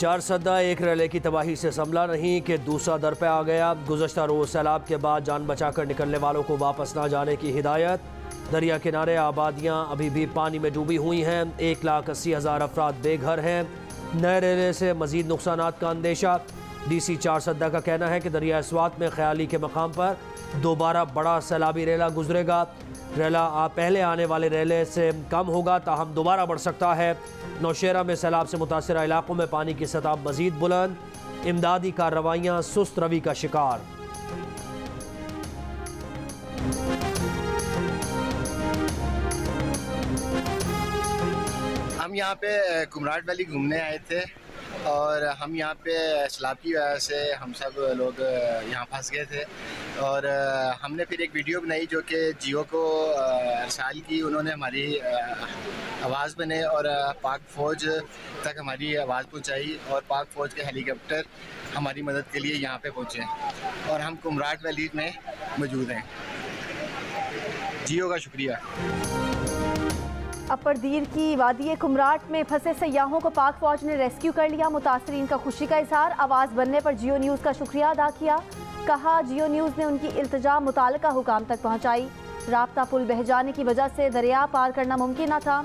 चारसद्दा एक रैले की तबाही से संभला नहीं कि दूसरा दर पे आ गया। गुज़श्ता रोज़ सैलाब के बाद जान बचाकर निकलने वालों को वापस ना जाने की हिदायत। दरिया किनारे आबादियाँ अभी भी पानी में डूबी हुई हैं। 1,80,000 अफराद बेघर हैं। नए रेले से मजीद नुकसानात का अंदेशा। DC चारसद्दा का कहना है कि दरिया स्वात में ख्याली के मकाम पर दोबारा बड़ा सैलाबी रेला गुजरेगा। रेला पहले आने वाले रेले से कम होगा, ताहम दोबारा बढ़ सकता है। नौशेरा में सैलाब से मुतासरा इलाकों में पानी की सतह मजीद बुलंद। इमदादी कार्रवाइयाँ सुस्त रवि का शिकार। हम यहाँ पे कुमराट वैली घूमने आए थे और हम यहाँ पे सैलाब की वजह से हम सब लोग यहाँ फंस गए थे और हमने फिर एक वीडियो बनाई जो कि जियो को अरसाल की। उन्होंने हमारी आवाज़ बने और पाक फ़ौज तक हमारी आवाज़ पहुँचाई और पाक फ़ौज के हेलीकॉप्टर हमारी मदद के लिए यहाँ पे पहुँचे और हम कुमराट वैली में मौजूद हैं। जियो का शुक्रिया। अपरदीर की वादी कुमराट में फंसे सयाहों को पाक फौज ने रेस्क्यू कर लिया। मुतासरीन का खुशी का इजहार। आवाज़ बनने पर जियो न्यूज़ का शुक्रिया अदा किया। कहा जियो न्यूज़ ने उनकी इल्तिजा मुताल्लिका हुकाम तक पहुँचाई। राब्ता पुल बह जाने की वजह से दरिया पार करना मुमकिन न था।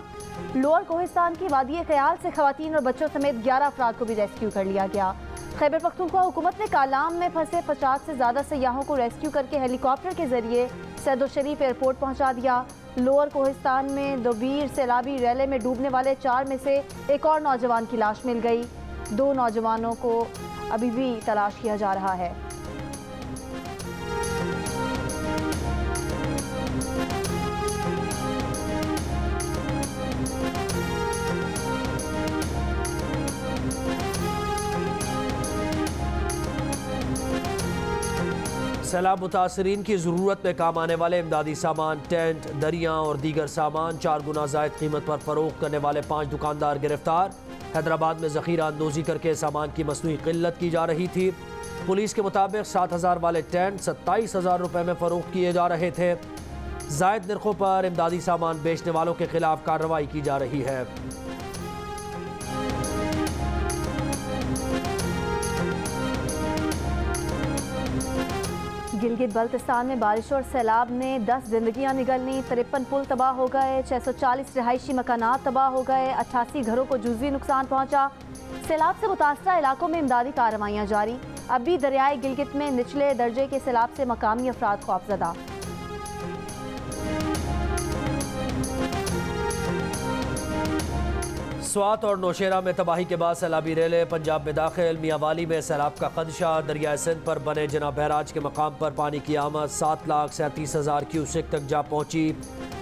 लोअर कोहिस्तान की वादी ख्याल से खवातीन और बच्चों समेत 11 अफराद को भी रेस्क्यू कर लिया गया। खैबर पख्तूनख्वा हुकूमत ने कालाम में फंसे 50 से ज़्यादा सयाहों को रेस्क्यू करके हेलीकॉप्टर के जरिए सैदो शरीफ एयरपोर्ट पहुँचा दिया। लोअर कोहिस्तान में दोबीर सैलाबी रैले में डूबने वाले 4 में से एक और नौजवान की लाश मिल गई। 2 नौजवानों को अभी भी तलाश किया जा रहा है। सैलाब मुतासरीन की ज़रूरत में काम आने वाले इमदादी सामान, टेंट, दरियाँ और दीगर सामान 4 गुना ज़ायद कीमत पर फ़रोख्त करने वाले 5 दुकानदार गिरफ्तार। हैदराबाद में ज़ख़ीरा अंदोज़ी करके सामान की मसनूई क़िल्लत की जा रही थी। पुलिस के मुताबिक 7,000 वाले टेंट 27,000 रुपये में फ़रोख्त किए जा रहे थे। ज़ायद नरखों पर इमदादी सामान बेचने वालों के खिलाफ कार्रवाई की जा रही है। गिलगित बल्तिस्तान में बारिश और सैलाब ने 10 जिंदगियां निगल लीं। 53 पुल तबाह हो गए। 640 रिहायशी मकानात तबाह हो गए। 88 घरों को जुज़वी नुकसान पहुंचा। सैलाब से मुतासरा इलाकों में इमदादी कार्रवाइयाँ जारी। अब भी दरियाए गिलगित में निचले दर्जे के सैलाब से मकामी अफराद खौफजदा। स्वात और नौशेरा में तबाही के बाद सैलाबी रेले पंजाब में दाखिल। मियांवाली में सैलाब का खदशा। दरियाए सिंध पर बने जना बैराज के मकाम पर पानी की आमद 7,37,000 क्यूसेक तक जा पहुँची।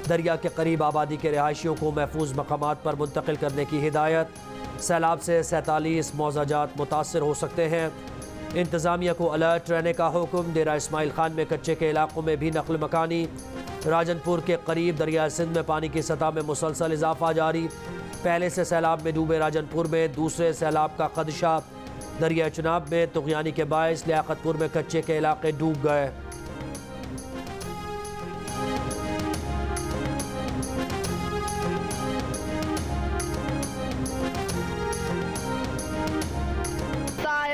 दरिया के करीब आबादी के रिहायशियों को महफूज मकामात पर मुंतकिल करने की हिदायत। सैलाब से 47 मौज़ाजात मुतासर हो सकते हैं। इंतज़ामिया को अलर्ट रहने का हुक्म। डेरा इस्माइल खान में कच्चे के इलाकों में भी नकल मकानी। राजनपुर के करीब दरिया सिंध में पानी की सतह में मुसलसल इजाफा जारी। पहले से सैलाब में डूबे राजनपुर में दूसरे सैलाब का खदशा। दरिया चुनाब में तुग़यानी के बायस लियाकतपुर में कच्चे के इलाके डूब गए।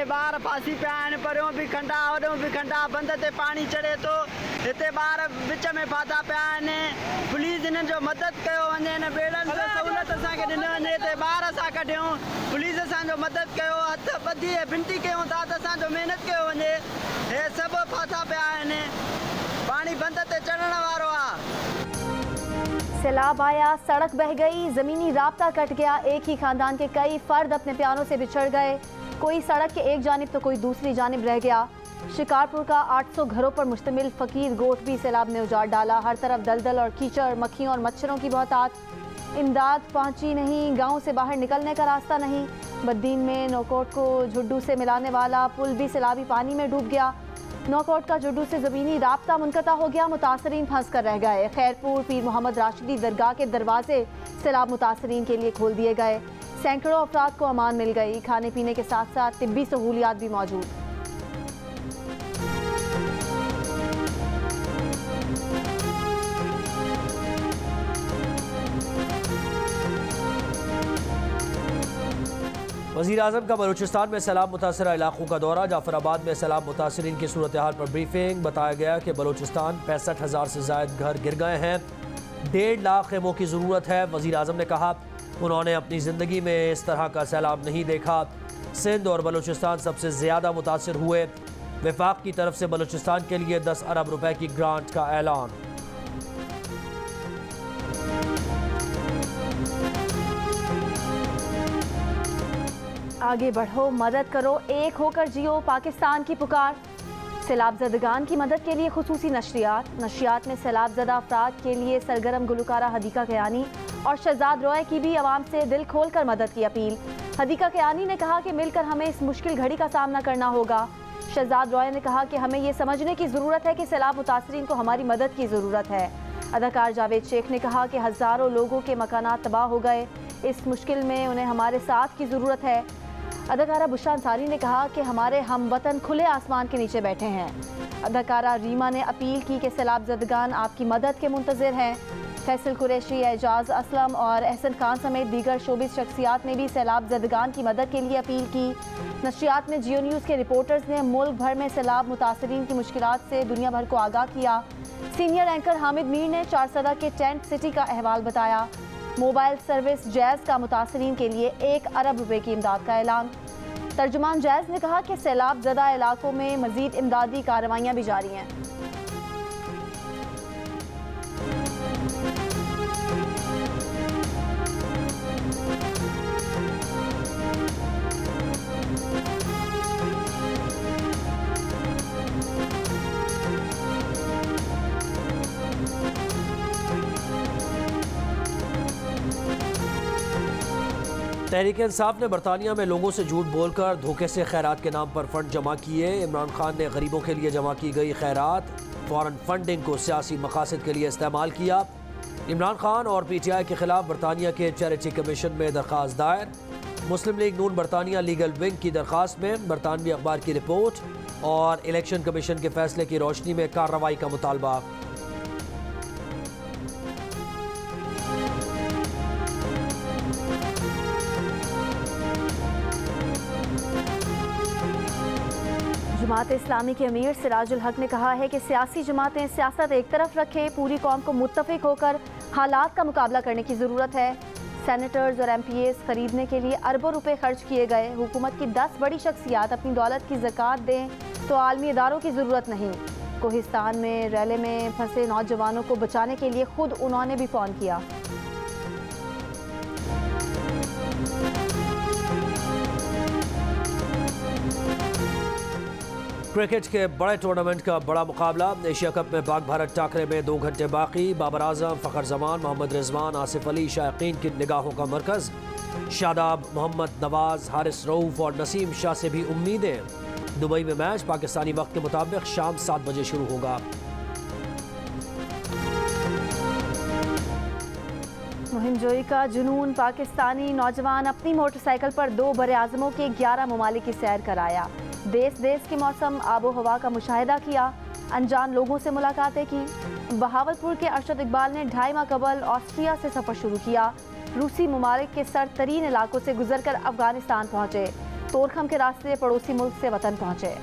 बार फांसी पे आने पर भी खंडा बंद ते पानी चढ़े तो हिते बार विच में फाथा पे आने। पुलिस ने जो मदद कयो वने न बेड़न से सहूलत असा के ॾिनो वने ते बार असा कढियो। पुलिस असा जो मदद कयो हथ ॿधी बिनती कयो ता असा जो मेहनत कयो वने। हे सब फाथा पे आने। पानी बंद ते चढ़ण वारो आ। सैलाब आया, सड़क बह गई, ज़मीनी राब्ता कट गया। एक ही खानदान के कई फर्द अपने प्यारों से बिछड़ गए। कोई सड़क के एक जानिब तो कोई दूसरी जानिब रह गया। शिकारपुर का 800 घरों पर मुश्तमिल फ़कीर गोठ भी सैलाब ने उजाड़ डाला। हर तरफ दलदल और कीचड़, मक्खियों और मच्छरों की बहुतात। इमदाद पहुंची नहीं, गांव से बाहर निकलने का रास्ता नहीं। बद्दीन में नौकोट को झुड्डू से मिलाने वाला पुल भी सैलाबी पानी में डूब गया। नौकोट का झुड्डू से ज़मीनी राब्ता मुनक़ता हो गया। मुतासरीन फंस कर रह गए। खैरपुर पीर मोहम्मद राशिदी दरगाह के दरवाजे सैलाब मुतासरीन के लिए खोल दिए गए। सैकड़ों अफराद को अमान मिल गई। खाने पीने के साथ साथ तिब्बी सहूलियात भी मौजूद। वज़ीर-ए-आज़म का बलूचिस्तान में सैलाब मुतासरा इलाकों का दौरा। जाफराबाद में सैलाब मुतासरीन की सूरत हाल पर ब्रीफिंग। बताया गया कि बलूचिस्तान 65,000 से ज़ायद घर गिर गए हैं, 1.5 लाख खेमों की ज़रूरत है। वज़ीर-ए-आज़म ने कहा उन्होंने अपनी ज़िंदगी में इस तरह का सैलाब नहीं देखा। सिंध और बलूचिस्तान सबसे ज़्यादा मुतासर हुए। वफाक की तरफ से बलूचिस्तान के लिए 10 अरब रुपए की ग्रांट का ऐलान। आगे बढ़ो, मदद करो, एक होकर जियो, पाकिस्तान की पुकार। सैलाब ज़दगान की मदद के लिए खुसूसी नशरियात में सैलाब ज़दा अफराद के लिए सरगर्म गुलकारा हदीका कयानी और शहजाद रॉय की भी आवाम से दिल खोल कर मदद की अपील। हदीका कयानी ने कहा कि मिलकर हमें इस मुश्किल घड़ी का सामना करना होगा। शहजाद रॉय ने कहा कि हमें ये समझने की ज़रूरत है कि सैलाब मुतासरीन को हमारी मदद की ज़रूरत है। अदाकार जावेद शेख ने कहा कि हज़ारों लोगों के मकानात तबाह हो गए, इस मुश्किल में उन्हें हमारे साथ की ज़रूरत है। अदाकारा बुशरा अंसारी ने कहा कि हमारे हम वतन खुले आसमान के नीचे बैठे हैं। अदाकारा रीमा ने अपील की कि सैलाब ज़दगान आपकी मदद के मुंतज़िर हैं। फैसल कुरैशी, एजाज असलम और एहसन खान समेत दीगर शोबिस शख्सियात ने भी सैलाब ज़दगान की मदद के लिए अपील की। नशरियात में जियो न्यूज़ के रिपोर्टर्स ने मुल्क भर में सैलाब मुतासरीन की मुश्किलात से दुनिया भर को आगाह किया। सीनियर एंकर हामिद मीर ने चारसदा के टेंट सिटी का अहवाल बताया। मोबाइल सर्विस जैज़ का मुतासरीन के लिए 1 अरब रुपए की इमदाद का ऐलान। तर्जुमान जैज़ ने कहा कि सैलाब ज़दा इलाकों में मज़ीद इमदादी कार्रवाइयाँ भी जारी हैं। तहरीक इंसाफ ने बरतानिया में लोगों से झूठ बोलकर धोखे से खैरात के नाम पर फंड जमा किए। इमरान खान ने गरीबों के लिए जमा की गई खैरात फॉरेन फंडिंग को सियासी मकासद के लिए इस्तेमाल किया। इमरान खान और PTI के खिलाफ बरतानिया के चैरिटी कमीशन में दरख्वास्त दायर। मुस्लिम लीग नून बरतानिया लीगल विंग की दरख्वास्त में बरतानवी अखबार की रिपोर्ट और इलेक्शन कमीशन के फैसले की रोशनी में कार्रवाई का मुतालबा। जमात इस्लामी के अमीर सिराजुल हक ने कहा है कि सियासी जमातें सियासत एक तरफ रखे, पूरी कौम को मुत्तफिक होकर हालात का मुकाबला करने की ज़रूरत है। सेनेटर्स और MPAs खरीदने के लिए अरबों रुपए खर्च किए गए। हुकूमत की 10 बड़ी शख्सियात अपनी दौलत की ज़कात दें तो आलमी इदारों की ज़रूरत नहीं। कोहिस्तान में रैले में फंसे नौजवानों को बचाने के लिए खुद उन्होंने भी फ़ोन किया। क्रिकेट के बड़े टूर्नामेंट का बड़ा मुकाबला। एशिया कप में पाक भारत टाकरे में 2 घंटे बाकी। बाबर आजम, फ़खर जमान, मोहम्मद रिजवान, आसिफ अली शायकीन की निगाहों का मरकज़। शादाब, मोहम्मद नवाज, हारिस रऊफ और नसीम शाह से भी उम्मीदें। दुबई में मैच पाकिस्तानी वक्त के मुताबिक शाम 7 बजे शुरू होगा। मुहिमजोई का जुनून। पाकिस्तानी नौजवान अपनी मोटरसाइकिल पर 2 बरे-आज़मों के 11 ममालिक की सैर कराया। देश के मौसम आबो हवा का मुशाहिदा किया। अनजान लोगों से मुलाकातें की। बहावलपुर के अरशद इकबाल ने 2.5 माह कबल ऑस्ट्रिया से सफ़र शुरू किया। रूसी ममालिक के सर तरीन इलाकों से गुजरकर अफगानिस्तान पहुँचे। तोरखम के रास्ते पड़ोसी मुल्क से वतन पहुँचे।